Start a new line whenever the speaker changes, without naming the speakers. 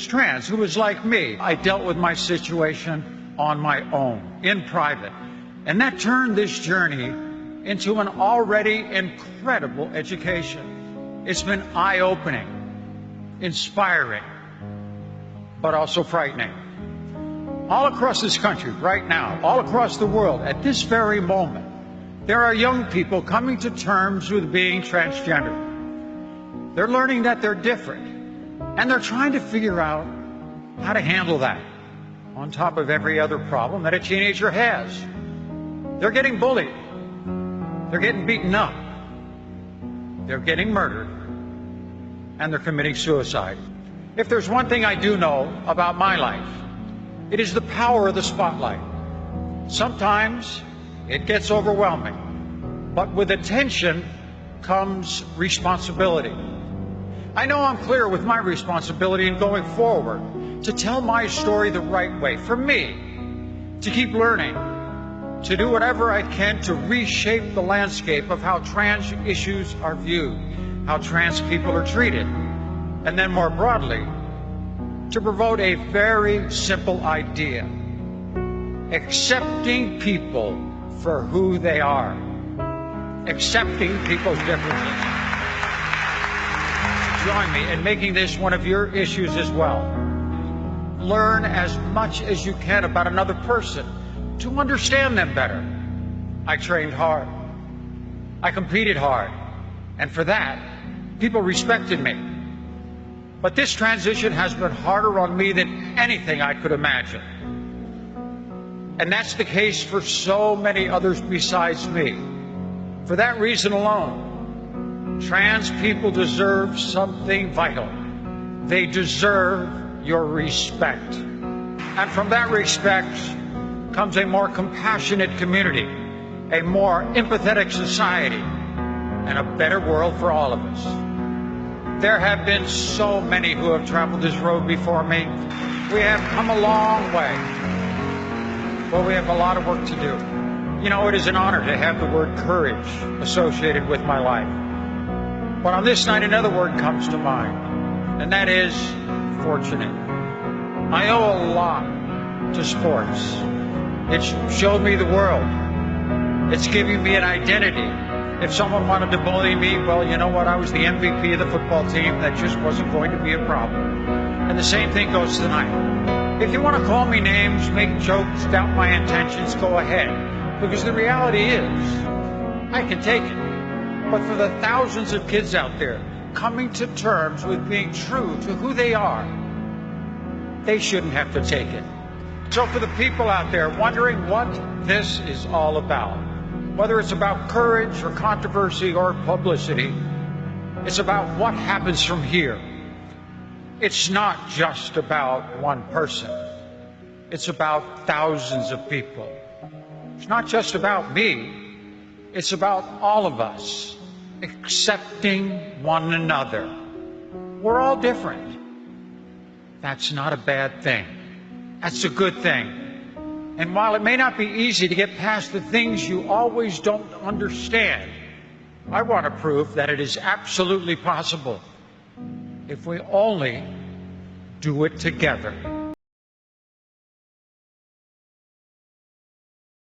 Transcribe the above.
trans who was like me. I dealt with my situation on my own, in private. And that turned this journey into an already incredible education. It's been eye-opening, inspiring, but also frightening. All across this country right now, all across the world, at this very moment, there are young people coming to terms with being transgender. They're learning that they're different, and they're trying to figure out how to handle that on top of every other problem that a teenager has. They're getting bullied. They're getting beaten up. They're getting murdered. And they're committing suicide. If there's one thing I do know about my life, it is the power of the spotlight. Sometimes it gets overwhelming, but with attention comes responsibility. I know I'm clear with my responsibility in going forward to tell my story the right way, for me to keep learning, to do whatever I can to reshape the landscape of how trans issues are viewed, how trans people are treated, and then more broadly, to promote a very simple idea: accepting people for who they are, accepting people's differences. Join me in making this one of your issues as well. Learn as much as you can about another person to understand them better. I trained hard. I competed hard. And for that, people respected me. But this transition has been harder on me than anything I could imagine. And that's the case for so many others besides me. For that reason alone, trans people deserve something vital. They deserve your respect. And from that respect comes a more compassionate community, a more empathetic society, and a better world for all of us. There have been so many who have traveled this road before me. We have come a long way, but we have a lot of work to do. You know, it is an honor to have the word courage associated with my life. But on this night, another word comes to mind, and that is fortunate. I owe a lot to sports. It's showed me the world. It's giving me an identity. If someone wanted to bully me, well, you know what? I was the MVP of the football team. That just wasn't going to be a problem. And the same thing goes tonight. If you want to call me names, make jokes, doubt my intentions, go ahead. Because the reality is, I can take it. But for the thousands of kids out there coming to terms with being true to who they are, they shouldn't have to take it. So for the people out there wondering what this is all about, whether it's about courage or controversy or publicity, it's about what happens from here. It's not just about one person. It's about thousands of people. It's not just about me. It's about all of us accepting one another. We're all different. That's not a bad thing. That's a good thing. And while it may not be easy to get past the things you always don't understand, I want to prove that it is absolutely possible if we only do it together.